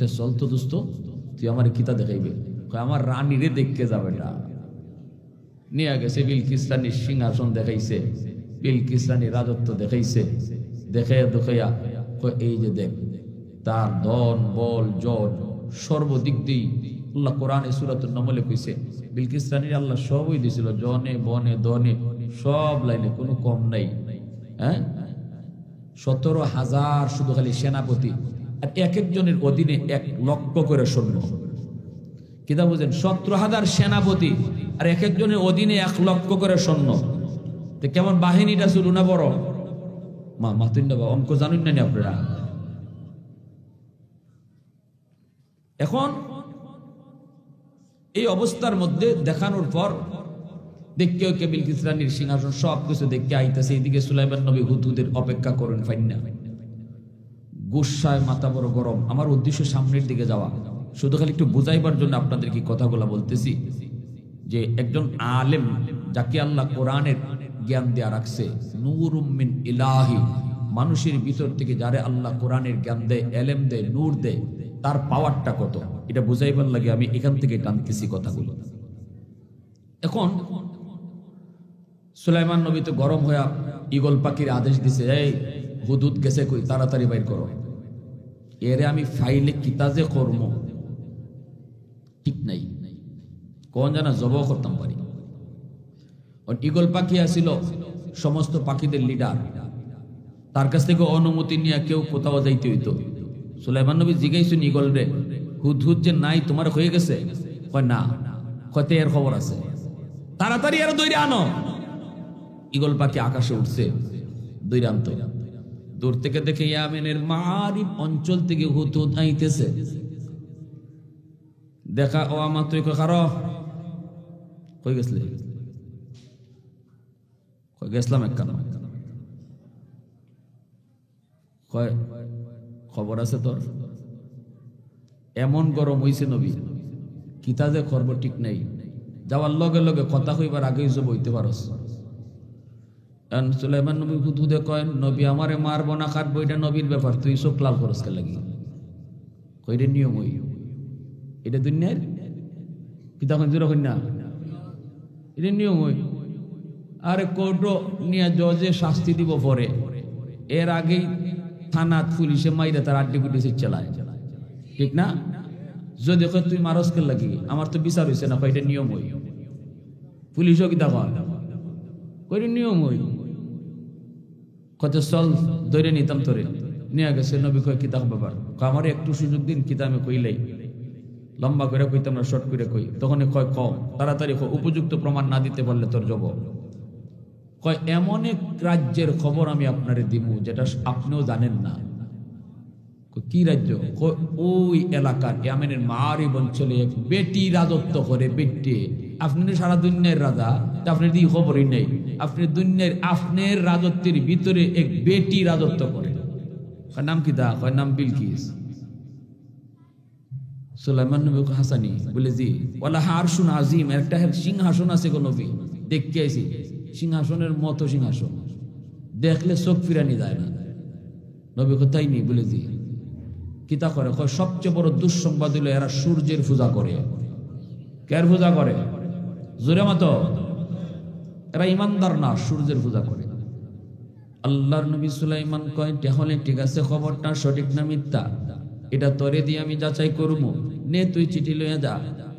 কত চল তো দোস্ত, তুই আমার কিতা দেখাইবে? আমার রানীরে দেখতে যাবে না। নিয়ে গেছে বিলকিস রানীর সিংহাসন দেখাইছে, বিলকিস রানীর রাজত্ব দেখাইছে। দেখাইয়া এই যে দেখ, তার ধন বল জল সর্বদিক দিয়ে আল্লাহ কোরআনে সূরাতুন নামলে কইছে বিলকিস রানীর আল্লাহ সবই দিছিল, জনে বনে ধনে সব লাইনে, কোনো কম নাই। হ্যাঁ, 17,000 শুধু খালি সেনাপতি, আর এক একজনের অধীনে 1 লক্ষ করে সৈন্য। কিতা বুঝেন? 17,000 সেনাপতি আর এক একজনের অধীনে 1 লক্ষ করে সৈন্য। তো কেমন বাহিনীটা ছিল না বড়? মাতুন না, অঙ্ক জানুন না আপনারা। এখন এই অবস্থার মধ্যে দেখানোর পর দেখতে ওকে বিলকিস রানীর সিংহাসন সবকিছু দেখতে আইতেছে। এইদিকে সুলাইমান নবী হুদহুদের অপেক্ষা করেন ফাইন্না, গুসায় মাথা বড় গরম। আমার উদ্দেশ্য সামনের দিকে যাওয়া, শুধু খালি একটু বুঝাইবার জন্য আপনাদেরকে কথাগুলো বলতেছি যে একজন আলেম যাকে আল্লাহ কোরআনের জ্ঞান দেয়া রাখছে, নূরুম মিন ইলাহি, মানুষের ভিতর থেকে যারে আল্লাহ কোরআনের জ্ঞান দেয়, এলেম দেয়, নূর দেয়, তার পাওয়ারটা কত এটা বুঝাইবার লাগে আমি এখান থেকে টানতেছি কথাগুলো। এখন সুলাইমান নবী তো গরম হয়ে ঈগল পাখির আদেশ দিছে, এই হুদহুদ গেছে কই, তাড়াতাড়ি বাইর করো। এরে আমি ফাইলে কিতাজে কর্ম ঠিক নাই, কোন জানা জব করতাম পারি। ঈগল পাখি আসিল সমস্ত পাখিদের লিডার, তার কাছ থেকে অনুমতি নিয়ে কেউ কোথাও যাইতে হইতো। সুলাইমান নবী জিজ্ঞাসা ঈগল রে, হুদহুদ যে নাই তোমার হয়ে গেছে? কয় না। কয়তে এর খবর আছে, তাড়াতাড়ি আর দৌড়ে আনো। ঈগল পাখি আকাশে উঠছে, দৌড়ে আনতো। দূর থেকে দেখে ইয়ামেনের মারিব অঞ্চল থেকে হুদহুদ আইতেছে। দেখা ও আমার তুই কারো কই গেছলে? কই গেছলাম এক কানা। কয় খবর আছে তোর? এমন গরম হইছে নবী, কিতা যে করব ঠিক নাই। যাওয়ার লগে লগে কথা কইবার আগেই যে বইতে পারস। সুলাইমান নবী হুদহুদে কয়, নবী আমারে মারব না কাটবো এটা নবীর ব্যাপার, তুই সব লাল খরচ কে লাগি। কইরে নিয়ম হই, এটা দুনিয়ার কিতা কোন জোর কইনা, এটা নিয়ম হই। আরে কোর্ট নিয়ে জজে শাস্তি দিব পরে, এর আগেই থানা পুলিশে মাইরে তার আড্ডি গুড্ডি চালায়, ঠিক না? যদি কয় তুই মারস কে লাগি, আমার তো বিচার হইছে না, এটা নিয়ম হই। পুলিশও কিতা কয় নিয়ম হই। কত চল ধরে নিতাম তোরে, নিয়ে গেছে। নবী কয় কিতা ব্যাপার? আমার একটু সুযোগ দিন, কিতা আমি কইলাই, লম্বা করে কইতাম না, শর্ট করে কই। তখন কয় কম তাড়াতাড়ি, উপযুক্ত প্রমাণ না দিতে পারলে তোর জব। কয় এমন এক রাজ্যের খবর আমি আপনারে দিব যেটা আপনিও জানেন না। কি রাজ্য? ওই এলাকার ইয়ামেনের মারিব অঞ্চলে এক বেটি রাজত্ব করে। বেটি, আপনি সারা দুনিয়ার রাজা, আপনার দিকে খবরই নেই। আপনি দুনিয়ার আপনার রাজত্বের ভিতরে এক বেটি রাজত্ব করে। নাম কি দা? কয় নাম বিলকিস। সুলাইমান নবী হাসানি বলে জি, ওয়ালা আরশুন আজিম, একটা সিংহাসন আছে গো নবী, দেখতে আইছি। সিংহাসনের মতো সিংহাসন, দেখলে চোখ ফিরানি যায় না। নবী কোথায় নি? বলে জি। কিতা করে? কয় সবচেয়ে বড় দুঃসংবাদ হলো এরা সূর্যের পূজা করে। কার পূজা করে? জোরে মতো, এরা ইমানদার না, সূর্যের পূজা করে। আল্লাহর নবী সুলাইমান কয় তাহলে ঠিক আছে, খবরটা সঠিক না মিথ্যা এটা তোরে দিয়ে আমি যাচাই করবো। নে তুই চিঠি লইয়া যা,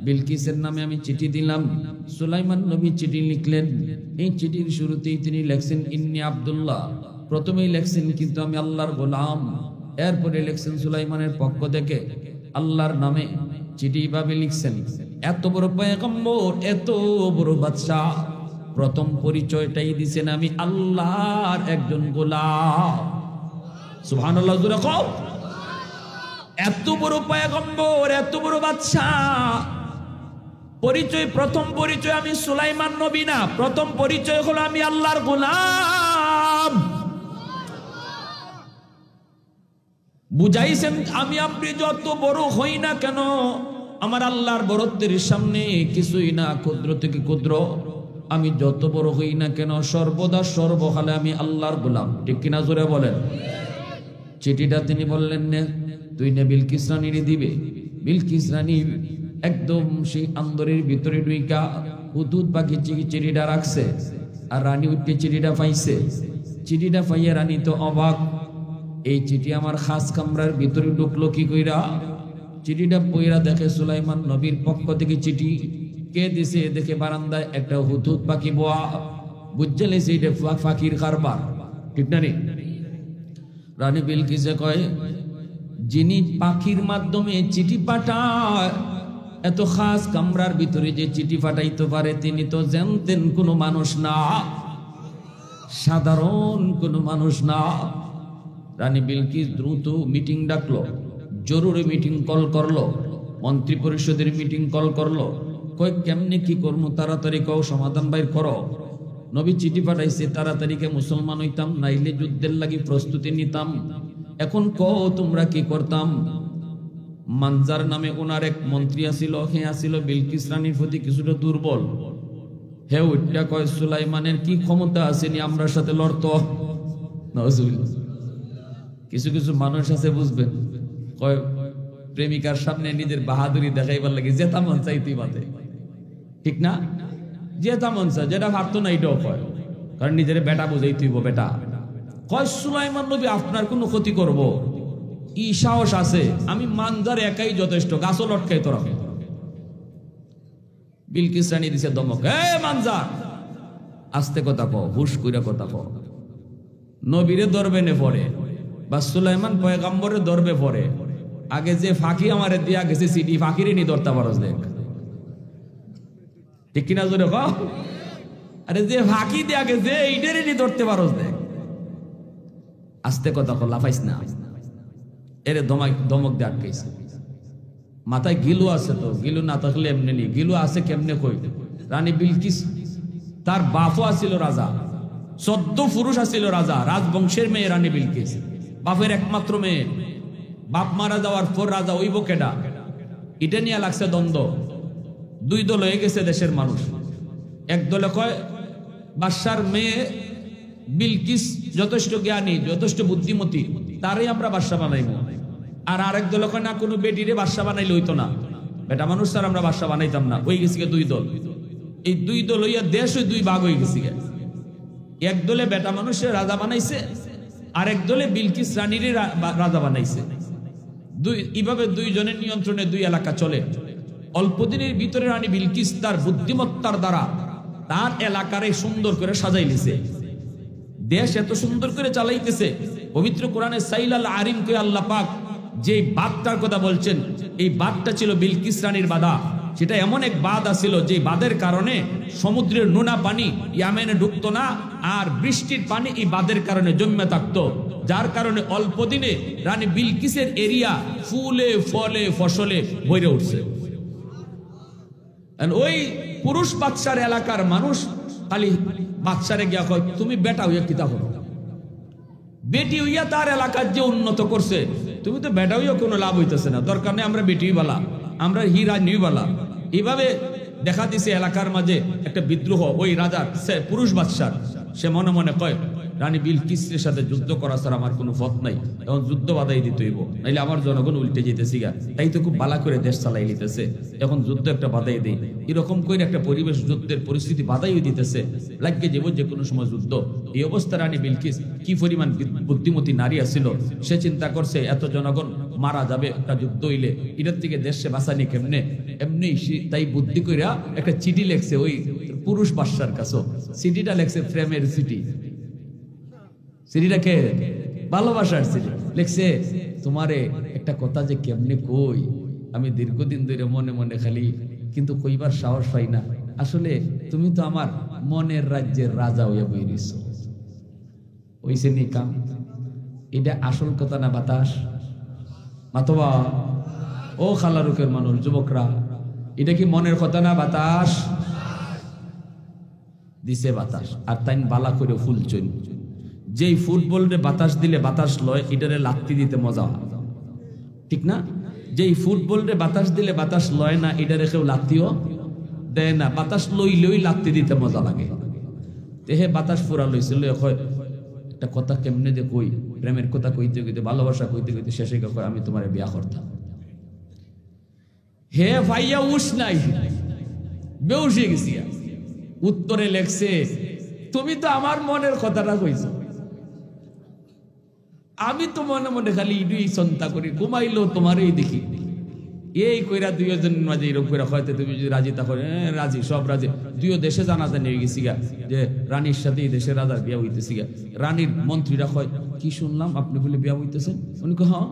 বিলকিসের নামে আমি চিঠি দিলাম। সুলাইমান নবী চিঠি লিখলেন। এই চিঠির শুরুতেই তিনি লেখছেন ইন্নী আব্দুল্লাহ, প্রথমেই লেখছেন কিন্তু আমি আল্লাহর গোলাম। এরপরে লেখছেন সুলাইমানের পক্ষ থেকে আল্লাহর নামে চিঠি ভাবে লিখছেন। এত বড় পয়গম্বর, এত বড় বাদশা, প্রথম পরিচয়টাই দিছেন আমি আল্লাহর একজন গোলাম। সুবহানাল্লাহ, জোরে কও। এত বড় পয়গম্বর, এত বড় বাদশা, পরিচয়, প্রথম পরিচয় আমি সুলাইমান নবী না, প্রথম পরিচয় হলো আমি আল্লাহর গোলাম। বুঝাইছেন আমি আপনি যত বড় হই না কেন, আমার আল্লাহর বড়ত্বের সামনে কিছুই না, ক্ষুদ্র থেকে ক্ষুদ্র। আমি যত বড় হই না কেন, সর্বদা সর্বকালে আমি আল্লাহর গোলাম। ঠিক কিনা? জোরে বলেন। চিঠিটা তিনি বললেন তুই না বিলকিস রানীর দিবে। বিলকিস রানী একদম সেই আন্দরের ভিতরে ঢুইকা হুদহুদ পাখি চিঠিটা রাখছে, আর রানী উঠে চিঠিটা পাইছে। চিঠিটা পাইয়া রানী তো অবাক, এই চিঠি আমার খাস কামরার ভিতরে ঢুকলো কি কইরা? চিঠিটা পইরা দেখে সুলাইমান নবীর পক্ষ থেকে চিঠি। কে দিছে? দেখে বারান্দায় একটা হুদহুদ পাখি বোয়া। বুঝে লেছে এটা পাখির কারবার, ঠিক না রে? রানী বিলকিসে কয়, যিনি পাখির মাধ্যমে চিঠি পাঠায়, এত খাস কামরার ভিতরে যে চিঠি পাঠাইতে পারে তিনি তো জানতেন কোনো মানুষ না, সাধারণ কোনো মানুষ না। রানী বিলকিস দ্রুত মিটিং ডাকলো, জরুরি মিটিং কল করলো, মন্ত্রী পরিষদের মিটিং কল করলো। কয় কেমনে কি করবো, তাড়াতাড়ি কও, সমাধান বাইর করো। নবী চিঠি পাঠাইছে, তাড়াতাড়িকে মুসলমান হইতাম, নাইলে যুদ্ধের লাগি প্রস্তুতি নিতাম। এখন কও তোমরা কি করতাম? মানজার নামে ওনার এক মন্ত্রী আসিল, হে আসিল বিলকিস রানীর প্রতি কিছুটা দুর্বল। হে ওইটা কয়, সুলাইমানের কি ক্ষমতা আসেনি আমরা সাথে লড়তো? কিছু কিছু মানুষ আছে বুঝবেন, কয় প্রেমিকার সামনে নিজের বাহাদুরি দেখাইবার লাগে যেটা মন চাইতেই বাদে, ঠিক না? যেটা মন চায়, যেটা ভাবতো না এটাও কয়, কারণ নিজের বেটা বুঝাই তুইব। বেটা কয় সুলাইমান নবী আপনার কোনো ক্ষতি করব ই সাহস আছে? আমি মানজার একাই যথেষ্ট, গাছও লটকাই তোরা। বিলকিস রানী দিছে দমক, এ মানজার আস্তে কথা কও, হুশ কইরা কথা কও। নবীরে ধরবে নে পরে, বা সুলাইমান পয়গাম্বরে ধরবে পরে। আগে যে ফাঁকি আমারে দিয়া গেছে সিডি ফাঁকিরে নি ধরতে পারস দেখ, ঠিক কিনা জোরে কও? আরে যে ফাঁকি দিয়া গেছে এইটারে নি ধরতে পারস দেখ। আস্তে কথা কও, লাফাইস না। এরে ধমক দিয়ে আটকাইছে। মাথায় গিলু আছে তো, গিলু না থাকলে এমনি নি, গিলু আছে কেমনে কই? রানী বিলকিস তার বাপও আছিল রাজা, 14 পুরুষ আছিল রাজা, রাজবংশের মেয়ে রানী বিলকিস, বাপের একমাত্র মেয়ে। বাপ মারা যাওয়ার পর রাজা হইব কেডা, এটা নিয়ে লাগছে দ্বন্দ্ব। দুই দল হয়ে গেছে দেশের মানুষ। এক দলে কয় বাদশার মেয়ে বিলকিস যথেষ্ট জ্ঞানী, যথেষ্ট বুদ্ধিমতী, তারই আমরা বাদশা বানাইব। আর আরেক দল কয় না, কোনো বেটিরে বাদশা বানাইলে হইতো না, বেটা মানুষ তার আমরা বাদশা বানাইতাম না। হয়ে গেছে দুই দল। এই দুই দল হইয়া দেশ ওই দুই ভাগ হয়ে গেছে। এক দলে বেটা মানুষের রাজা বানাইছে, আরেক দলে বিলকিস রানীর রাজা বানাইছে। এইভাবে দুইজনের নিয়ন্ত্রণে দুই এলাকা চলে। অল্প দিনের ভিতরে রানী বিলকিস তার বুদ্ধিমত্তার দ্বারা তার এলাকারে সুন্দর করে সাজাই লিছে। দেশ এত সুন্দর করে চালাইতেছে, পবিত্র কোরআনে সাইলাল আরিম কে আল্লাহ পাক যে বাদটার কথা বলছেন, এই বাদটা ছিল বিলকিস রানীর বাদা। সেটা এমন এক বাদ আছিল যে বাদের কারণে সমুদ্রের নোনা পানি ইয়ামেনে ঢুকতো না, আর বৃষ্টির পানি এই বাদের কারণে জমে থাকতো, যার কারণে অল্প দিনে রানী বিলকিসের এরিয়া ফুলে ফলে ফসলে ভরে উঠছে। ওই পুরুষ বাদশার এলাকার মানুষ খালি বাদশারে গিয়া কয়, তুমি বেটা হইয়া কিতা করো? বেটি হইয়া তার এলাকার যে উন্নত করছে, তুমি তো বেটা হইয়া কোনো লাভ হইতেছে না, দরকার নেই, আমরা বেটি বালা, আমরা হীরা নিবালা। এইভাবে দেখা দিছে এলাকার মাঝে একটা বিদ্রোহ। ওই রাজার পুরুষ বাদশার, সে মনে মনে কয় রানী বিলকিসের সাথে যুদ্ধ করা ছাড়া আমার কোনো পথ নাই, এখন যুদ্ধ বাধাই দিতে হইব, নাইলে আমার জনগণ উল্টে যেতেছি গা, তাই তো খুব বালা করে দেশ চালাই নিতেছে, এখন যুদ্ধ একটা বাধাই দিই। এরকম করে একটা পরিবেশ, যুদ্ধের পরিস্থিতি বাধাই দিতেছে, লাগিয়ে যাবো যে কোনো সময় যুদ্ধ। এই অবস্থা রানী বিলকিস কি পরিমাণ বুদ্ধিমতী নারী আছিল, সে চিন্তা করছে এত জনগণ মারা যাবে একটা যুদ্ধ হইলে, এটার থেকে দেশে বাঁচানি কেমনে। এমনি তাই বুদ্ধি কইরা একটা চিঠি লেখছে ওই পুরুষ বাদশার কাছে। চিঠিটা লেখছে প্রেমের চিঠি। চিঠিটাকে ভালোবাসার চিঠি লেখছে, তোমারে একটা কথা যে কেমনে কই, আমি দীর্ঘদিন ধরে মনে মনে খালি কিন্তু কইবার সাহস পাই না। আসলে তুমি তো আমার মনের রাজ্যের রাজা হইয়া বইরিস, ওইসে নি কাম। এটা আসল কথা না বাতাস? মাতবা ও খালারুকের মানুষ, যুবকরা, এটা কি মনের কথা না বাতাস? দিছে বাতাস, আর তাই বালা করে ফুল চল। যেই ফুটবলে বাতাস দিলে বাতাস লয়, এটারে লাত্তি দিতে মজা, ঠিক না? যেই ফুটবলে বাতাস দিলে বাতাস লয় না, এটারে কেউ লাত্তিও দেয় না, বাতাস লইলেই লাত্তি দিতে মজা লাগে। তেহে বাতাস ফুরা লইছিল, একটা কথা কেমনে যে কই, প্রেমের কথা কইতে কইতে, ভালোবাসা কইতে কইতে শেষে কয় আমি তোমার বিয়া করতাম। হে ভাইয়া উস নাই, বেউস হয়ে গেছি। উত্তরে লেখছে, তুমি তো আমার মনের কথাটা কইছো, আমি তো মনে মনে খালি ইডুই চিন্তা করি, ঘুমাইলো তোমারই দেখি। এই কইরা দুইজনের মাঝে এরকম করে হয়তো তুমি যদি রাজি থাকো, রাজি, সব রাজি। দুইও দেশে জানাজানি হয়ে গেছি গা যে রানীর সাথে এই দেশের রাজার বিয়া হইতেছি গা। রানীর মন্ত্রীরা কয়, কি শুনলাম আপনি বলে বিয়া হইতেছেন? উনি কয়, হ্যাঁ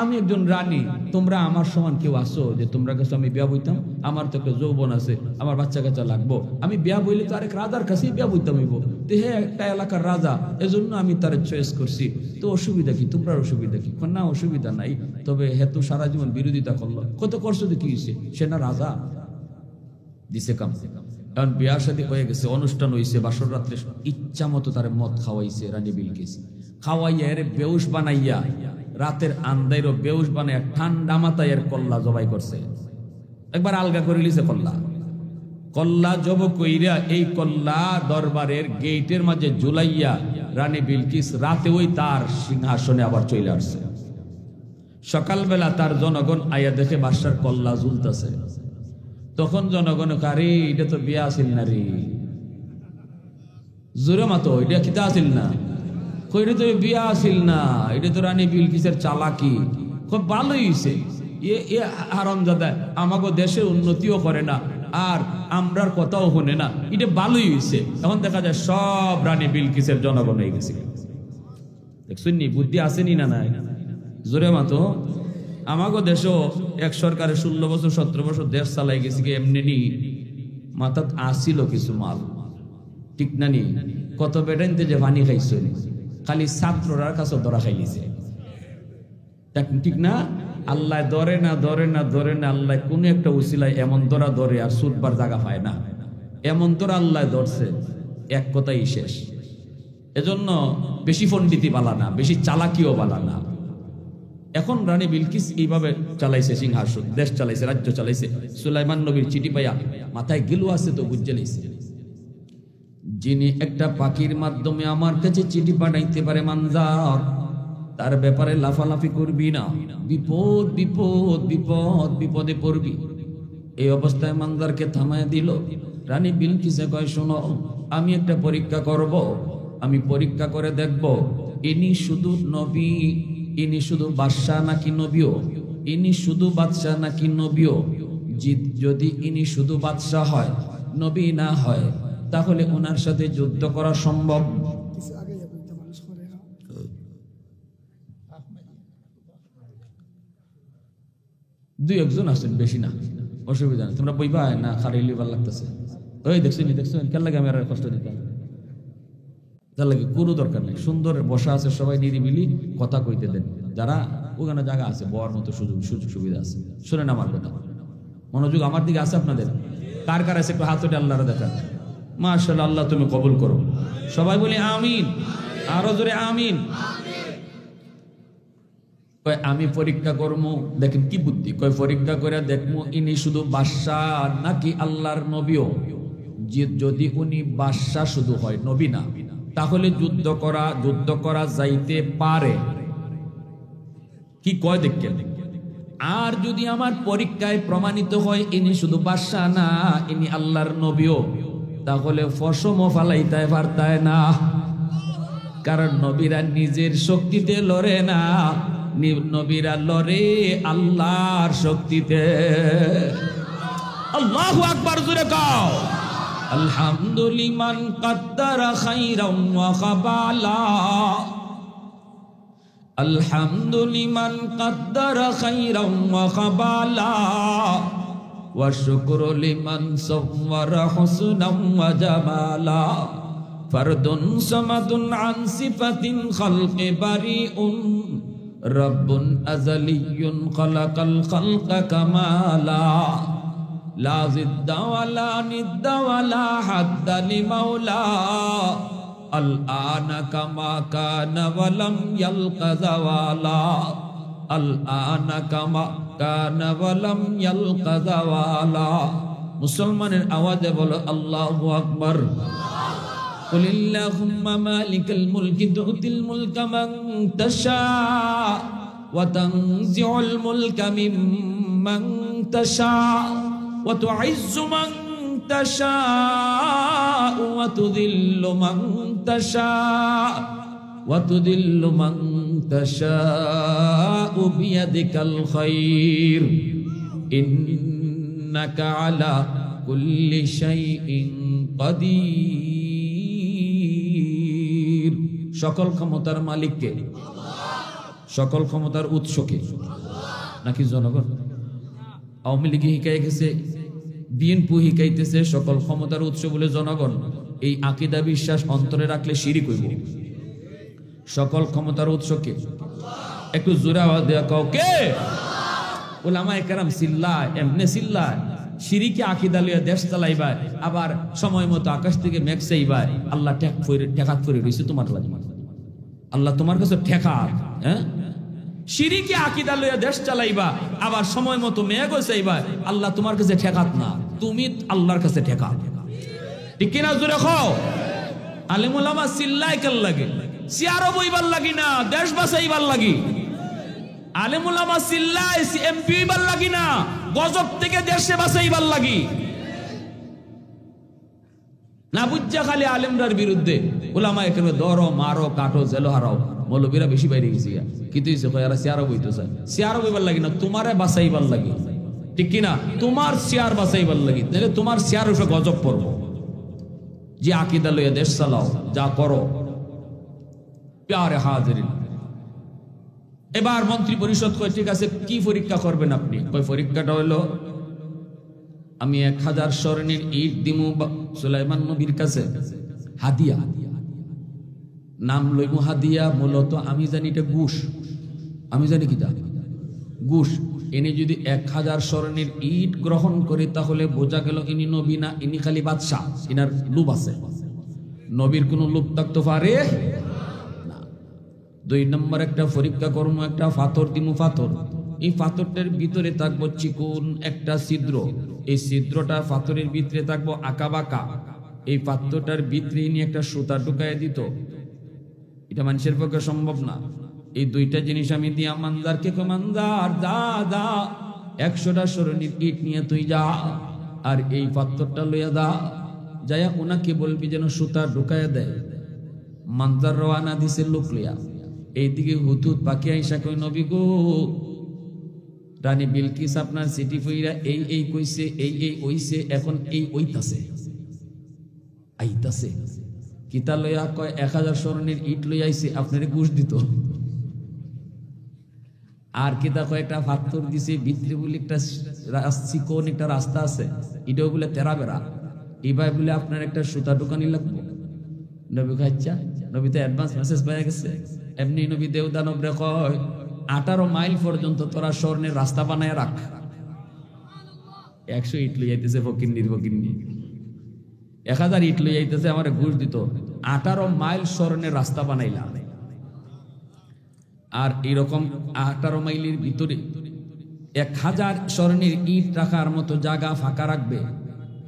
আমি একজন রানী, তোমরা আমার সমান কেউ আসো যে তোমরা কাছে আমি বিয়া বইতাম? আমার তো একটা যৌবন আছে, আমার বাচ্চা কাচ্চা লাগবো, আমি বিয়া বইলে তো আরেক রাজার কাছেই বিয়া বইতাম হইব। তো হে একটা এলাকার রাজা, এজন্য আমি তার চয়েস করছি। তো অসুবিধা কি, তোমরা অসুবিধা কি? না অসুবিধা নাই, তবে হে তো সারা জীবন বিরোধিতা করলো, কত করছো কি হয়েছে, সে না রাজা দিছে কাম। কারণ বিয়ার সাথে হয়ে গেছে, অনুষ্ঠান হয়েছে, বাসর রাত্রে ইচ্ছা মতো তার মদ খাওয়াইছে রানী বিলকিস। খাওয়াইয়া এর বেউস বানাইয়া, রাতের আন্দাইরও বেউস বানাইয়া ঠান্ডা মাথায় এর কল্লা জবাই করছে। একবার আলগা করে লিছে কল্লা। কল্লা জব কইরা এই কল্লা দরবারের গেইটের মাঝে ঝুলাইয়া রানী বিলকিস রাতে ওই তার সিংহাসনে আবার চলে আসছে। সকালবেলা তার জনগণ আয়া দেখে বাদশার কল্লা ঝুলতেছে। তখন জনগণ কারে, এটা তো বিয়া আসিল না রে, জোরে মাতো, এটা খিতা আসিল না, কইরে তো বিয়া আসিল না, এটা তো রানী বিলকিসের চালাকি। খুব ভালোই হইছে, এ হারামজাদা আমাগো দেশের উন্নতিও করে না আর আমরার কথাও শুনে না, এটা ভালোই হইছে। এখন দেখা যায় সব রানী বিলকিসের জনগণ হয়ে গেছে। দেখছেন নি বুদ্ধি আসেনি না নাই? জোরে মাতো। আমাগো দেশও এক সরকারে 16 বছর 17 বছর দেশ চালাই গেছে, এমনি নি মাথাত আসিল কিছু মাল, ঠিক না নি? কত বেটাইনতে যে পানি খাইছো, খালি ছাত্ররার কাছে ধরা খাইলিছে, ঠিক না? আল্লাহ ধরে না, ধরে না, ধরে না, আল্লাহ কোন একটা উসিলায় এমন ধরা ধরে আর সুদবার জায়গা পায় না, এমন ধরা আল্লাহ ধরছে, এক কথাই শেষ। এজন্য বেশি পণ্ডিতি বালা না, বেশি চালাকিও বালা না। এখন রানী বিলকিস এইভাবে চালাইছে সিংহাসন, দেশ চালাইছে, রাজ্য চালাইছে। সুলাইমান নবীর চিঠি পাইয়া মাথায় গিলু আছে তো বুঝে লাইছে, যিনি একটা পাখির মাধ্যমে আমার কাছে চিঠি পাঠাইতে পারে মানজার, তার ব্যাপারে লাফালাফি করবি না, বিপদ বিপদ বিপদ, বিপদে পড়বি। এই অবস্থায় মানজারকে থামায় দিল। রানী বিলকিসে কয়, শোনো, আমি একটা পরীক্ষা করব, আমি পরীক্ষা করে দেখব ইনি শুধু নবী, ইনি শুধু বাদশাহ নাকি নবীও, ইনি শুধু বাদশাহ নাকি নবীও। যদি ইনি শুধু বাদশাহ হয়, নবী না হয়, তাহলে ওনার সাথে যুদ্ধ করা সম্ভব। দুই একজন আছেন, বেশি না, অসুবিধা নেই, তোমরা বইবা না, খারাইলি ভাল লাগতেছে। ওই দেখছেন দেখছেন কেন লাগে আমি আর কষ্ট দিতাম, তার লাগে কোনো দরকার নেই। সুন্দর বসা আছে, সবাই নিরিবিলি কথা কইতে দেন। যারা ওখানে জায়গা আছে বওয়ার মতো সুযোগ সুবিধা আছে, শোনেন আমার কথা, মনোযোগ আমার দিকে আছে আপনাদের। কার কার আছে একটু হাত উঠে আল্লাহর দেখা। মাশাআল্লাহ, আল্লাহ তুমি কবুল করো। সবাই বলি আমিন, আরো জোরে আমিন। কয় আমি পরীক্ষা করবো, দেখেন কি বুদ্ধি। কয় পরীক্ষা করে দেখবো ইনি শুধু বাদশাহ নাকি আল্লাহর নবীও। যদি উনি বাদশাহ শুধু হয়, নবী না, তাহলে যুদ্ধ করা যাইতে পারে। কি কয় দেখেন। আর যদি আমার পরীক্ষায় প্রমাণিত হয় ইনি শুধু বাদশাহ না, ইনি আল্লাহর নবীও, তাহলে ফসমও ফালাইতে পারতায় না। কারণ নবীরা নিজের শক্তিতে লড়ে না, নবীরা লড়ে আল্লাহর শক্তিতে। আল্লাহু আকবার, জোরে কও আলহামদুলিমান কাদ্দারা খাইরাম ওয়া খাবালা। আলহামদুলিমান কাদ্দারা খাইরাম ওয়া খাবালা ওয়া শুকরু লিমান সাওয়ারা হুসনাম ওয়া জামালা। ফারদুন সামাদুন আন সিফাতিন খালকি বারিউন রব্বুন আযালিয়্যুন খালাকাল খালকা কামালা। লা জিদ্দা ওয়ালা নিদ্দা ওয়ালা হাদ্দা লিমাওলা। আল আনা কামা কানা ওয়ালাম ইয়ালকা যাওয়ালা। আল আনা কামা কানা ওয়ালাম ইয়ালকা যাওয়ালা। মুসলমানের আওয়াজে বলো আল্লাহু আকবার। কুলিল্লাহুম্মা মালিকাল মুলকি তু'তিল মুলকা মান তাশা ওয়া তানজিউল মুলকা মিম্মান তাশা ওয়া তু'ইজ্জু মান তাশা ওয়া তুযিল্লু মান তাশা ওয়া তুযিল্লু মান তাশা বিয়াদিকাল খায়র ইন্নাকা আলা কুল্লি শাইইন কাদির। সকল ক্ষমতার মালিককে, সকল ক্ষমতার উৎসকে নাকি জনগণ? আওয়ামী লীগ হিকায় গেছে, বিএনপি হিকাইতেছে সকল ক্ষমতার উৎস বলে জনগণ। এই আকীদা বিশ্বাস অন্তরে রাখলে শিরিক হইব। সকল ক্ষমতার উৎসকে একটু জোরে আওয়াজ দেয়া কাও কে? উলামায়ে কেরাম চিল্লায়, এমনে চিল্লায় শিরিকি আকীদা লইয়া দেশ চালাইবাই, আবার সময় মতো আকাশ থেকে মেঘ চাইবাই। আল্লাহ ঠেকাত করে রইছে তোমার লাগি, আল্লাহ তোমার কাছে ঠেকাত। হ্যাঁ, শিরিকি আকীদা লইয়া দেশ চালাইবা, আবার সময় মতো মেঘও চাইবা। আল্লাহ তোমার কাছে ঠেকাত না, তুমি আল্লাহর কাছে ঠেকাত। ঠিক কিনা? জোরে খাও। আলেম ওলামা চিল্লায় কেন লাগে? চেয়ারও বইবার লাগি না, দেশ বাঁচাইবার লাগি। আলেম ওলামা চিল্লায় এমপি হইবার লাগি না, গজব থেকে দেশে বাঁচাইবার লাগি। না বুঝা খালি আলেমরার বিরুদ্ধে ওলামা একেবারে ধরো, মারো, কাটো, জেল হারাও। মৌলবীরা বেশি বাইরে গেছি, কিন্তু চেয়ারও বইতে চায়। চেয়ারও বইবার লাগি না, তোমারে বাঁচাইবার লাগি। ঠিক কিনা? তোমার চেয়ার বাঁচাইবার লাগি, তাহলে তোমার চেয়ার উঠে গজব পড়বো। যে আকীদা লইয়া দেশ চালাও, যা করো। প্যারে হাজিরিন, এবার মন্ত্রী পরিষদ কয় ঠিক আছে, কি পরীক্ষা করবেন আপনি? কয় পরীক্ষাটা হলো আমি 1000 স্বর্ণের ইট দিমু সুলাইমান নবীর কাছে হাদিয়া। নাম লইমু হাদিয়া, মূলত আমি জানি এটা ঘুষ। আমি জানি কি ঘুষ। ইনি যদি 1000 স্বর্ণের ইট গ্রহণ করে তাহলে বোঝা গেল ইনি নবী না, ইনি খালি বাদশাহ। ইনার লোভ আছে। নবীর কোন লোভ থাকতে পারে না। 2 নম্বর একটা পরীক্ষা করবো, একটা পাথর দিমু। পাথর, এই পাথরটার ভিতরে থাকবো চিকন একটা ছিদ্র। এই ছিদ্রটা পাথরের ভিতরে থাকবো আঁকা বাঁকা। এই পাথরটার ভিতরে নিয়ে একটা সুতা ঢুকায় দিত। এটা মানুষের পক্ষে সম্ভব না। এই 2টা জিনিস আমি দিয়া মানজারকে মানজার যা যা 100টা স্বর্ণের ইট নিয়ে তুই যা, আর এই পাথরটা লইয়া দা, যাইয়া ওনাকে বলবি যেন সুতা ঢুকায় দেয়। মানজার রওয়ানা দিছে লোক লইয়া। এইদিকে হুতুত পাখি আইসা কই, নবী গো, রানী বিলকিস আপনার চিঠি কইরা এই কইছে, এই ওইছে, এখন এই ওইতাছে আইতাছে। কিতা লইয়া? কয় 1000 স্বর্ণের ইট লইয়া আইছে, আপনারে ঘুষ দিত। আর কিতা? কয় একটা পাথর দিছে, ভিতরে বলে একটা চিকন একটা রাস্তা আছে, এটাও বলে তেরা বেড়া। এইবার বলে আপনার একটা সুতা ঢুকানি লাগবো। নবী কয় আচ্ছা। নবী তো অ্যাডভান্স মেসেজ পেয়ে গেছে। এমনি নবী দেওদানবরে কয় 18 মাইল পর্যন্ত তোরা স্বর্ণের রাস্তা বানায় রাখ। 100 ইট লই যাইতেছে ফকিন্নির ফকিন্নি, 1000 ইট লই যাইতেছে, আমার ঘুষ দিত। 18 মাইল স্বর্ণের রাস্তা বানাইলাম। আর এইরকম 18 মাইলের ভিতরে 1000 স্বর্ণের ইট রাখার মতো জায়গা ফাঁকা রাখবে।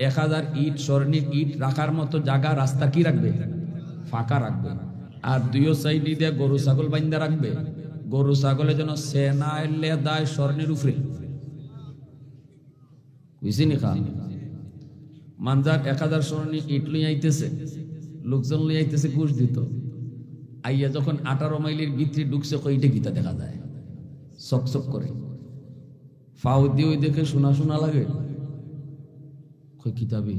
1000 ইট স্বর্ণের ইট রাখার মতো জায়গা রাস্তা কি রাখবে? ফাঁকা রাখবে। আর 2 সাইডে দিয়ে গরু ছাগল বাইন্দা রাখবে। গরু ছাগলে যেন সেনা এলে দায় স্বর্ণের উপরে। বুঝিনি খা? মানজার 1000 স্বর্ণের ইট লই আইতেছে, লোকজন লই আইতেছে ঘুষ দিত। আইয়া যখন 18 মাইলের ভিতরে ঢুকছে, কইটা গীতা দেখা যায় চকচক করে। ফাউ দিয়ে ওই দেখে শোনা শোনা লাগে। কই কিতাবে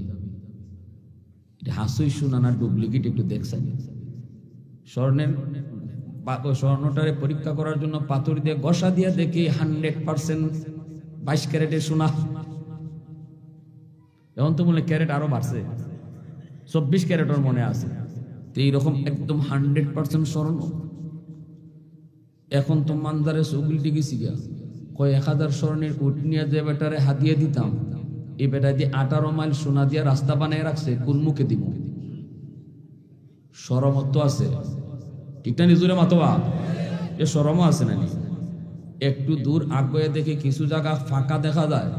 এটা হাসুই শোনা না ডুপ্লিকেট? একটু দেখছেন? স্বর্ণটারে পরীক্ষা করার জন্য পাথর দিয়ে ঘষা দিয়ে দেখি 100% 22 ক্যারেটের সোনা। এখন তো মনে ক্যারেট আরো বাড়ছে, 24 ক্যারেটের মনে আছে। তো এইরকম একদম 100% স্বর্ণ। এখন তো মানদারে চৌগুলিটি গেছি গিয়া, কয় 1000 স্বর্ণের উট নিয়ে যে বেটারে হাতিয়ে দিতাম, এই বেটা দিয়ে 18 মাইল সোনা দিয়ে রাস্তা বানিয়ে রাখছে, কোন মুখে দিব? শরমত আছে, ঠিক না? নিজুরে মাতোয়া এ শরমও আছে না? একটু দূর আগে দেখে কিছু জায়গা ফাঁকা দেখা যায়।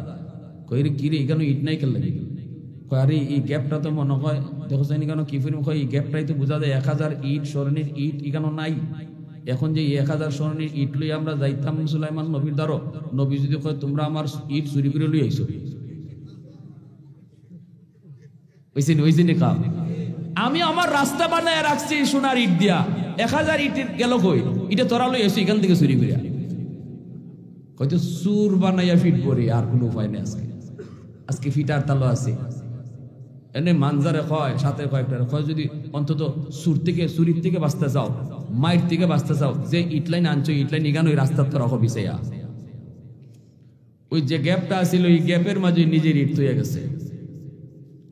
কই রে কি রে, এখানে ইট নাই কেন লাগে? কয় আরে এই গ্যাপটা তো মনে হয় দেখো জানি কেন কি ফিল্ম কয় গ্যাপটাই তো বোঝা যায় 1000 ইট স্মরণের ইট এখানে নাই। এখন যে 1000 স্মরণের ইট লই আমরা যাইতাম সুলাইমান নবীর দ্বারা, নবী যদি কয় তোমরা আমার ইট চুরি করে লই আইছো, ওইসে কাম আমি আমার রাস্তা বানায় রাখছি সোনার ইট দিয়া, 1000 ইট গেল কই, ইটা তোরা লই আইছো এখান থেকে চুরি করিয়া, হয়তো সুর বানাইয়া ফিট পরে আর কোনো উপায় নেই। আজকে ফিটার তালো আছে এনে মানজারে কয় সাথে কয়েকটা কয় যদি অন্তত সুর থেকে চুরির থেকে বাঁচতে চাও, মাইর থেকে বাঁচতে চাও, যে ইটলাইন আনছো ইটলাইন ইগান ওই রাস্তার তো রাখো বিছাইয়া। ওই যে গ্যাপটা আছিল ওই গ্যাপের মাঝে নিজের ইট তৈয়া গেছে।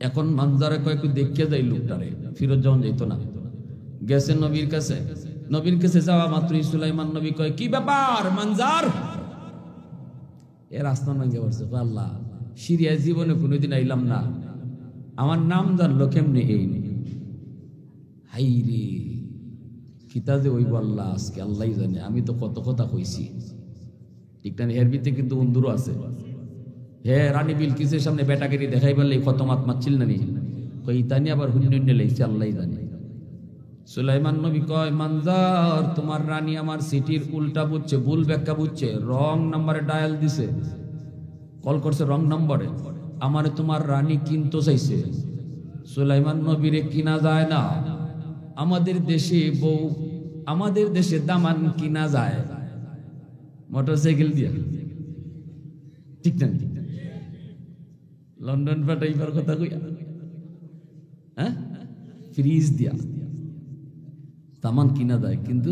এখন মানজারে কয় একটু দেখিয়ে যায় লোকটারে, ফিরত যখন যেত না, গেছে নবীর কাছে। নবীর কাছে যাওয়া মাত্রই সুলাইমান নবী কয় কি ব্যাপার মানজার, এর আসমান ভাঙ্গে পড়ছে। আল্লাহ সিরিয়া জীবনে কোনোদিন আইলাম না, আমার নাম জানলো কেমনে এই হাই রে কিতা যে ওই বললা আজকে আল্লাহ জানে, আমি তো কত কথা কইছি ঠিক না। এর ভিতরে কিন্তু বন্ধুরও আছে। হে রানী বিলকিসের সামনে বেটাগিরি দেখাই বললে কত মাত মারছিল না নি, কই ইতানি আবার হুন্যুন্যে লাইছে আল্লাহ জানে। সুলাইমান নবী কয় মানজার তোমার রানী আমার সিটির উল্টা বুঝছে, ভুল ব্যাখ্যা বুঝছে, রং নাম্বারে ডায়াল দিছে, কল করছে রং নাম্বারে, আমারে তোমার রানী কিনতে চাইছে। সুলাইমান নবীরে কিনা যায় না, আমাদের দেশে বউ, আমাদের দেশে দামান কিনা যায় মোটরসাইকেল দিয়া, ঠিক না? লন্ডন পাঠাইবার কথা কইয়া, হ্যাঁ ফ্রিজ দিয়া দামান কিনা যায়, কিন্তু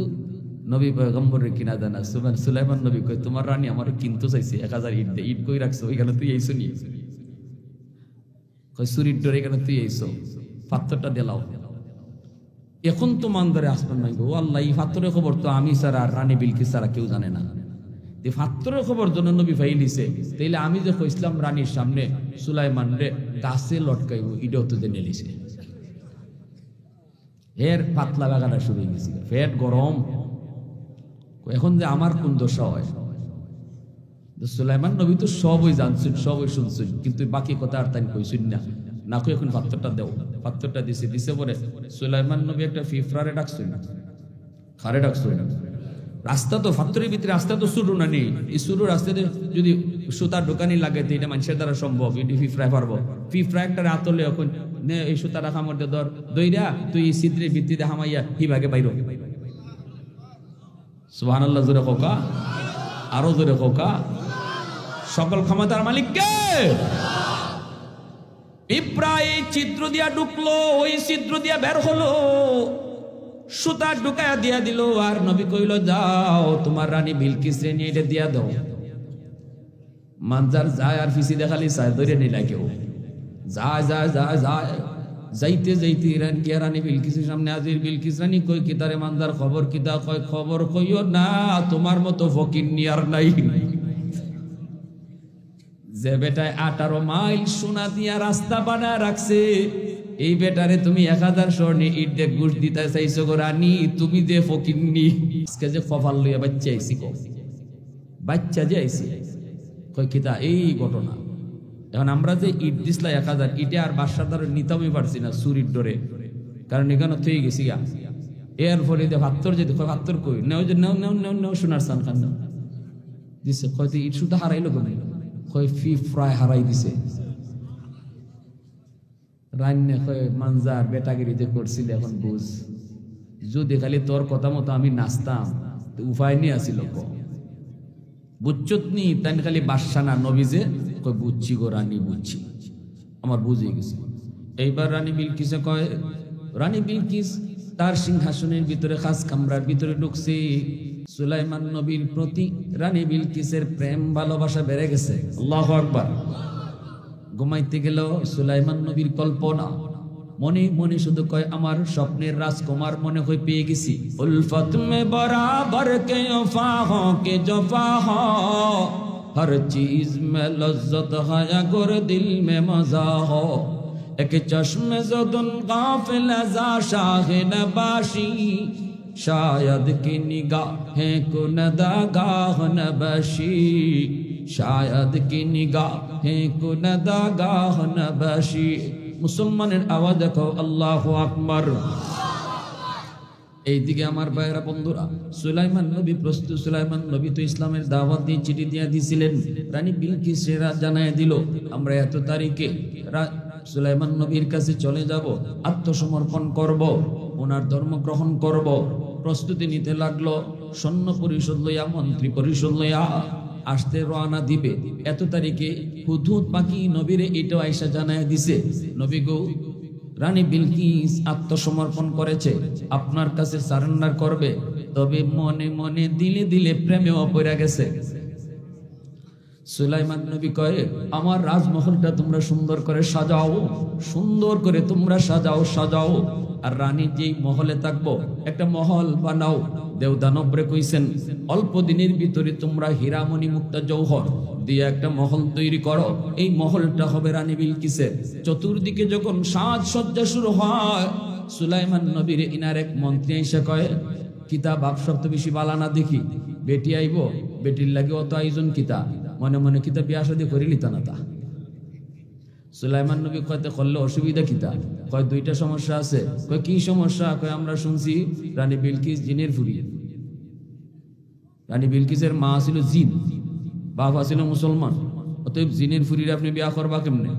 নবী পয়গম্বরের কিনা যায় না। সুলাইমান নবী কয় তোমার রানী আমার কিনতে চাইছে 1000 ইট দিয়ে, ইট কই রাখছো ওইখানে তুই এইছো নি, কয় সুরির ডরে এখানে তুই এইছো, পাথরটা দিলাও। এখন তো মানদারে আসমান নাই গো আল্লাহ, এই পাথরের খবর তো আমি ছাড়া আর রানী বিলকিস ছাড়া কেউ জানে না। এই পাথরের খবর জন্য নবী ফাইলিছে, তাইলে আমি যে কইছিলাম রানীর সামনে সুলাইমান রে গাছে লটকাইব, এটাও তো জেনে লিছে। এর পাতলা বাগানা শুরু হয়ে গেছিল, পেট গরম। এখন যে আমার কোন দশা হয়, সুলাইমান নবী তো সবই জানছেন, সবই শুনছেন, কিন্তু বাকি কথা আর তাই কইছেন না, না কই এখন পাথরটা দেও, পাথরটা দিছে, দিছে পরে সুলাইমান নবী একটা ফিফরারে ডাকছেন, খারে ডাকছেন। রাস্তা তো পাথরের ভিতরে, রাস্তা তো শুরু না নেই, এই শুরু রাস্তাতে যদি সুতার দোকানি লাগে তো এটা মানুষের দ্বারা সম্ভব, এটি ফিফরায় পারবো। ফিফরা একটা রাতলে এখন এই সুতা রাখা মধ্যে ধর দইরা তুই সিদ্রের ভিত্তিতে হামাইয়া হিভাগে বাইর, সুবহানাল্লাহ জোরে কোকা, আরো জোরে কোকা। সকল ক্ষমতার মালিক কে? পিঁপড়া এই ছিদ্র দিয়া ঢুকলো, ওই ছিদ্র দিয়া বের হলো, সুতা ঢুকায়া দিয়া দিল, আর নবী কইল যাও তোমার রানী বিলকিস রে নিয়ে এটা দিয়া দাও। মানজার যায় আর ফিসি দেখালি চায় ধরে নিলা কেউ, যায় যায় যায় যায়, যাইতে যাইতে রানী বিলকিসের সামনে হাজির। বিলকিস রানী কই কিতারে মানজার খবর কিতা? কয় খবর কইও না, তোমার মতো ফকির নিয়ার নাই, যে বেটায় 18 মাইল সোনা দিয়া রাস্তা বানায় রাখছে, এই বেটারে তুমি 1000 স্বর্ণে ইট দিয়ে ঘুষ দিতে চাইছো গো রানী, তুমি যে ফকিরনি। আজকে যে কপাল লইয়া বাচ্চা আইছি, বাচ্চা যে আইছি, কই কিতা এই ঘটনা। এখন আমরা যে ইট দিসলা 1000, ইটে আর বাসার দ্বারা নিতামই পারছি না চুরির ডরে, কারণ এখানে থয়ে গেছি গা। এর ফলে যে ভাত্তর যেতে কয় ভাত্তর কই নেও, যে নেও নেও নেও নেও সোনার সান খান দিছে, কয় ইট সুটা হারাইলো কেন? কয় ফিফরায় হারাই দিছে। রান্না কয় মানজার বেটাগিরি যে করছিল এখন বুঝ, যদি খালি তোর কথা মতো আমি নাচতাম উপায় নিয়ে আসিল, বুঝছত নি তাই খালি বাদশা না নবী যে কয় বুঝছি গো রানী, বুঝছি, আমার বুঝে গেছে। এইবার রানী বিলকিসে কয়, রানী বিলকিস তার সিংহাসনের ভিতরে খাস কামরার ভিতরে ঢুকছে। সুলাইমান নবীর প্রতি রানী বিলকিসের প্রেম ভালোবাসা বেড়ে গেছে। আল্লাহু আকবার। ঘুমাইতে গেল সুলাইমান নবীর কল্পনা, মনে মনে শুধু কয় আমার স্বপ্নের রাজকুমার মনে হয় পেয়ে গেছি। উলফত মে বরাবর কে ওফা হো কে জফা হো, হর চিজ মে লজ্জত হয় গর দিল মে মজা হো, এক চশমে জদুন গাফিল যা শাহে নবাশি, शायद की निगाहें को नदागाह नबशी, शायद की निगाहें को नदागाह नबशी। মুসলমানের আওয়াজ দেখো আল্লাহু আকবার। এইদিকে আমার ভাইয়েরা বন্ধুরা, সুলাইমান নবী প্রস্তুত। সুলাইমান নবী তো ইসলামের দাওয়াত দিয়ে চিঠি দিয়ে দিয়েছিলেন। রানী বিলকিসেরা জানায় দিল আমরা এত তারিখে সুলাইমান নবীর কাছে চলে যাব, আত্মসমর্পণ করব, ওনার ধর্ম গ্রহণ করব। প্রস্তুতি নিতে লাগলো। সৈন্য পরিষদ লইয়া, মন্ত্রী পরিষদ লইয়া আসতে রওনা দিবে। এত তারিখে হুদহুদ পাখি নবীরে এটাও আয়েশা জানায় দিছে, নবী গো, রানী বিলকিস আত্মসমর্পণ করেছে, আপনার কাছে সারেন্ডার করবে। তবে মনে মনে দিলে দিলে প্রেমেও পড়ে গেছে। সুলাইমান নবী কয়ে আমার রাজমহলটা তোমরা সুন্দর করে সাজাও, সুন্দর করে তোমরা সাজাও। আর রানী যেই মহলে থাকবো একটা মহল বানাও। দেবদানবরে কইছেন অল্প দিনের ভিতরে তোমরা হীরামণি মুক্তা জৌহর দিয়ে একটা মহল তৈরি করো। এই মহলটা হবে রানী বিলকিসের। চতুর্দিকে যখন সাজসজ্জা শুরু হয়, সুলাইমান নবীর ইনার এক মন্ত্রী এসে কয়ে কিতাব আপসব তো বেশি বালানা দেখি, বেটি আইব, বেটির লাগে অত আয়োজন কিতা, মনে মনে কিতা বিয়া শাদী করি লিতা না তা। সুলাইমান নবী কয়তে করলে অসুবিধা কিতা? কয় দুইটা সমস্যা আছে। কয় কি সমস্যা? কয় আমরা শুনছি রানী বিলকিস জিনের ফুরি। রানী বিলকিসের মা ছিল জিন, বাবা ছিল মুসলমান, অতএব জিনের ফুরির আপনি বিয়া করবা কেমনে?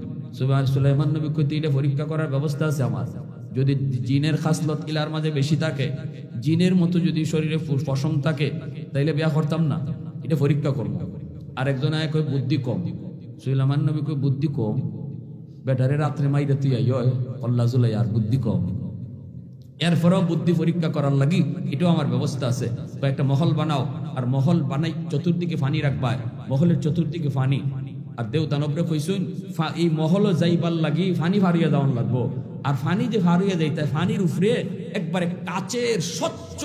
সুলাইমান নবী কইতে এটা পরীক্ষা করার ব্যবস্থা আছে আমার। যদি জিনের খাসলত ইলার মাঝে বেশি থাকে, জিনের মতো যদি শরীরে পশম থাকে, তাইলে বিয়া করতাম না, এটা পরীক্ষা করবো। আরেকজন আয় কয় বুদ্ধি কম। সুলাইমান নবী কয় বুদ্ধি কম? বেটারে রাত্রে মাইরে তুই কল্লা জুলাই আর বুদ্ধি কম। এরপরেও বুদ্ধি পরীক্ষা করার লাগি এটাও আমার ব্যবস্থা আছে। একটা মহল বানাও, আর মহল বানাই চতুর্দিকে ফানি রাখবা, মহলের চতুর্দিকে ফানি। আর দেও দানবরে কইসুন এই মহলও যাইবার লাগি ফানি ফারিয়া দেওয়ান লাগবো। আর ফানি যে ফারিয়া যাইতে ফানির উপরে একবারে কাচের, স্বচ্ছ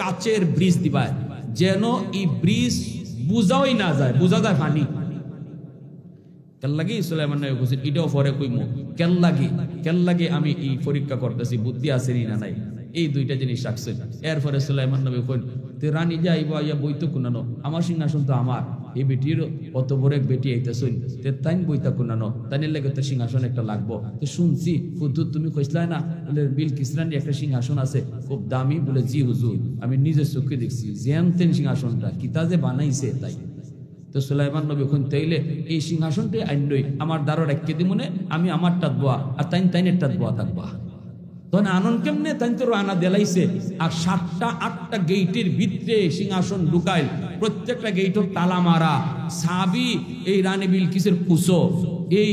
কাচের ব্রিজ দিবা, যেন এই ব্রিজ বুঝাই না যায়, বুঝা যায় ফানি। কেল্লাগি সুলাইমান নবী কইছেন এটাও পরে কইমু, কেল্লাগি আমি এই পরীক্ষা করতেছি বুদ্ধি আছে না নাই, এই দুইটা জিনিস রাখছেন। এরপরে সুলাইমান নবী কইন তুই রানী যাইব আইয়া বইতো কুনানো, আমার সিংহাসন তো আমার, এই বেটির অত বড় এক বেটি আইতেছুন, তে তাইন বইতা কুনানো, তাইনের লাগে তো সিংহাসন একটা লাগবো। তো শুনছি হুজুর তুমি কইসলাই না বলে বিলকিস রানীর একটা সিংহাসন আছে খুব দামি, বলে জি হুজুর আমি নিজের চোখে দেখছি, যেন সিংহাসনটা কিতা যে বানাইছে তাই। তো সুলাইমান নবী কোন তাইলে এই সিংহাসনটাই আইনই আমার দ্বারা রেখে দিমনে, আমি আমারটা দোয়া আর তাইনেরটা দোয়া থাকবা। তখন আনন্দ কেমনে তাই তো রানা দেলাইছে। আর 7টা 8টা গেইটের ভিতরে সিংহাসন ঢুকাইল, প্রত্যেকটা গেইটের তালা মারা। সাবি এই রানী বিলকিসের কুসো, এই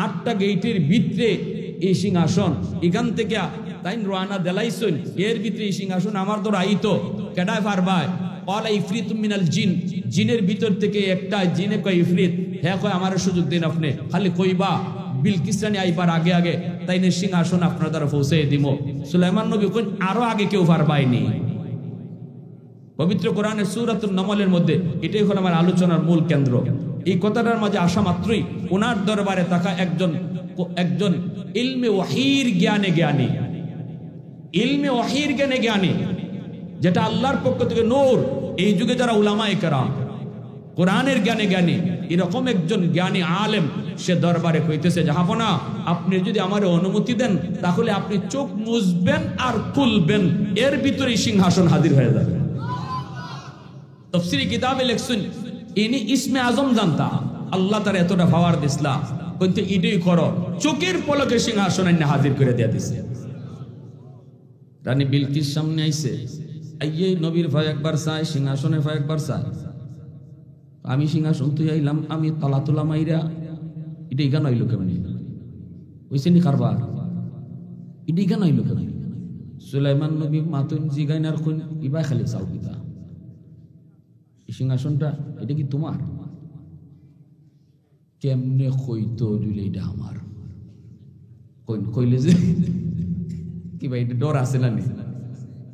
8টা গেইটের ভিতরে এই সিংহাসন, এখান থেকে তাই রানা দেলাইছেন এর ভিতরে এই সিংহাসন আমার দ্বারা আইতো কেডায় পারবায়। অলা ইফরিত মিনাল জিন, জিনের ভিতর থেকে একটা জিনে কয় ইফরিত, হ্যাঁ কয় আমার সুযোগ দিন আপনি, খালি কইবা বিলকিস রানী আইবার আগে আগে তাইনে সিংহাসন আপনার দ্বারা পৌঁছে দিব। সুলাইমান নবী কইন আরো আগে কেউ পারবাইনি। পবিত্র কোরআনের সূরাতুন নামলের মধ্যে এটাই হলো আমার আলোচনার মূল কেন্দ্র। এই কথাটার মাঝে আসা মাত্রই ওনার দরবারে থাকা একজন ইলমে ওয়াহির জ্ঞানী, ইলমে ওয়াহির জ্ঞানী, যেটা আল্লাহর পক্ষ থেকে নূর। এই যুগে যারা উলামায়ে কেরাম কোরআনের জ্ঞানী, এরকম একজন জ্ঞানী আলেম সে দরবারে কইতেছে জাহাপনা আপনি যদি আমার অনুমতি দেন তাহলে আপনি চোখ মুছবেন আর খুলবেন, এর ভিতরে সিংহাসন হাজির হয়ে যাবে। তাফসীরি কিতাবে লেখছেন ইনি ইসমে আজম জানতা, আল্লাহ তার এতটা পাওয়ার দিসলা, কিন্তু ইডই করো চোখের পলকে সিংহাসন এনে হাজির করে দিয়া দিছে। রানী বিলকিস সামনে আইছে, আইয়ে নবীর ভয় একবার চাই, সিংহাসনের ভয় একবার চাই। আমি সিংহাসন তুই আইলাম, আমি তলা তোলা মাইরা, এটা ইগান হইল কেমনি ওইসে নি কারবার, এটা ইগান হইল কেমনি? সুলাইমান নবী মাতুন জিগাইনার কোন ইবাই খালি চাও কিতা, এই সিংহাসনটা এটা কি তোমার? কেমনে কইতো দিলে এটা আমার, কইলে যে কি ভাই এটা ডর আছে না,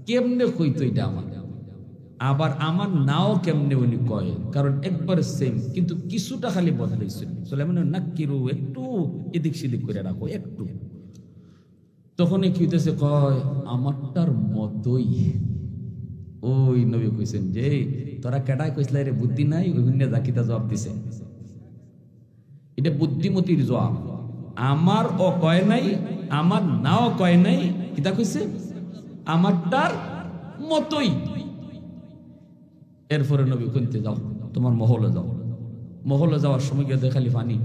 কেমনে কইতো এটা আমার? আবার আমার নাও কেমনে উনি কয়, কারণ একবার সেম কিন্তু কিছুটা খালি বদলাইছে। সুলাইমান নাকিরু একটু এদিক সেদিক করে রাখো একটু। তখনই কি হইতেছে, কয় আমারটার মতোই। ওই নবী কইছেন যে তোরা কেডায় কইসলাই রে বুদ্ধি নাই, ওই হুন্যা জাকিতা জবাব দিছে, এটা বুদ্ধিমতির জবাব। আমার ও কয় নাই, আমার নাও কয় নাই, কিতা কইছে আমারটার মতোই। এরপরে নবী কইতে যাও তোমার মহলে যাও। মহলে যাওয়ার সময় গিয়ে দেখালি ফানি,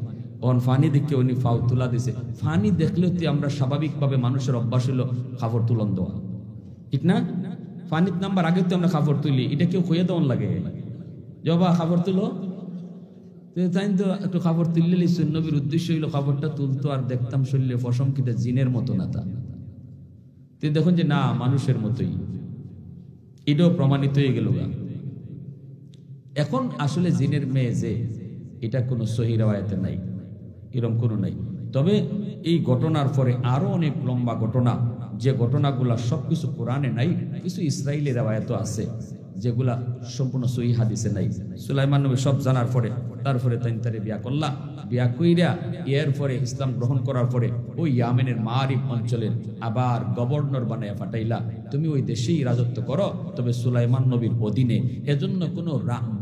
তখন ফানি দেখে উনি ফাও তুলা দিছে। ফানি দেখলেও তো আমরা স্বাভাবিকভাবে মানুষের অভ্যাস হলো কাপড় তুলন দেওয়া, ঠিক না? ফানির নাম্বার আগে তো আমরা কাপড় তুলি, এটা কেউ কইয়ে দেওয়ান লাগে জবা কাপড় তুলো, তাই তো একটু কাপড় তুললে নবীর উদ্দেশ্য হইলো কাপড়টা তুলতো আর দেখতাম শরীরে ফসম কিটা জিনের মতো না তা। তুই দেখুন যে না মানুষের মতোই, এটাও প্রমাণিত হয়ে গেল। এখন আসলে জিনের মেয়ে যে এটা কোনো সহি রাওয়ায়াতে নাই, এরকম কোনো নাই। তবে এই ঘটনার পরে আরো অনেক লম্বা ঘটনা, যে ঘটনাগুলা সবকিছু কোরআনে নাই, কিছু ইসরায়েলি রাওয়ায়াত আছে যেগুলা সম্পূর্ণ সহি হাদিসে নাই। সুলাইমান নবী সব জানার পরে তারপরে তারে বিয়া করলা, বিয়া কইরা এর পরে ইসলাম গ্রহণ করার পরে ওই ইয়ামেনের মারিব অঞ্চলের আবার গভর্নর বানাইয়া পাঠাইলা, তুমি ওই দেশেই রাজত্ব করো, তবে সুলাইমান নবীর অধীনে। এজন্য কোনো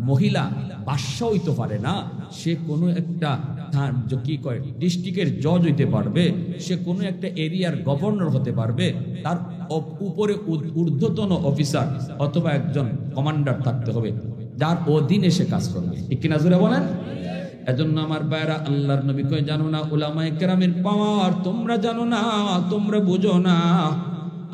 মহিলা বাদশা হইতে পারে না, সে কোনো একটা কি কয় ডিস্ট্রিক্টের জজ হইতে পারবে, সে কোনো একটা এরিয়ার গভর্নর হতে পারবে, তার উপরে ঊর্ধ্বতন অফিসার অথবা একজন কমান্ডার থাকতে হবে, যার অধীনে সে কাজ করবে, ঠিক কিনা জোরে বলেন? এজন্য আমার ভাইরা, আল্লাহর নবী কয় জানো না উলামায়ে কেরামের পাওয়ার, তোমরা জানো না, তোমরা বুঝো না।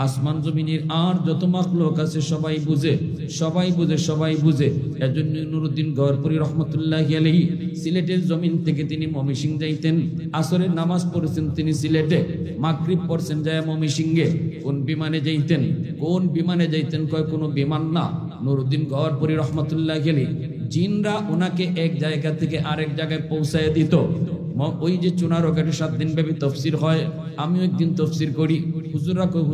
আসমান জমিনের আর যত মাখলুক আছে সবাই বুঝে, সবাই বুঝে, সবাই বুঝে। এজন্য নুরুদ্দিন গওহরপুরী রাহমাতুল্লাহি আলাইহি সিলেটের জমিন থেকে তিনি ময়মনসিংহ যাইতেন, আসরের নামাজ পড়েছেন তিনি সিলেটে, মাগরিব পড়ছেন যায় ময়মনসিংহে। কোন বিমানে যাইতেন? কোন বিমানে যাইতেন? কয় কোনো বিমান না, নুরুদ্দিন গওহরপুরী রাহমাতুল্লাহি আলাইহি জিনরা ওনাকে এক জায়গা থেকে আরেক জায়গায় পৌঁছায় দিত। ওই যে চুনারোগারে 7 দিন ব্যাপী তফসির হয়, আমিও একদিন তফসির করি। হুজুরা কয়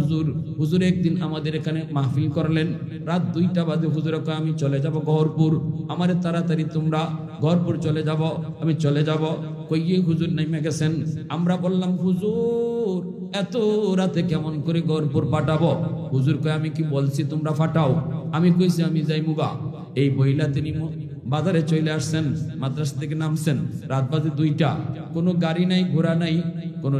হুজুর একদিন আমাদের এখানে মাহফিল করলেন, রাত 2টা বাজে। হুজুরা কয় আমি চলে যাব গহরপুর, আমারে তাড়াতাড়ি তোমরা গহরপুর চলে যাব। আমি চলে যাব। কইয়ে হুজুর নেমে গেছেন। আমরা বললাম হুজুর এত রাতে কেমন করে গহরপুর পাঠাবো? হুজুর কয় আমি কি বলছি তোমরা ফাটাও? আমি কইছি আমি যাই মুগা। এই বইলা তিনি বাজারে চলে আসছেন, মাদ্রাসা থেকে নামছেন, রাত বাজে 2টা, কোনো গাড়ি নাই, ঘোড়া নাই, কোনো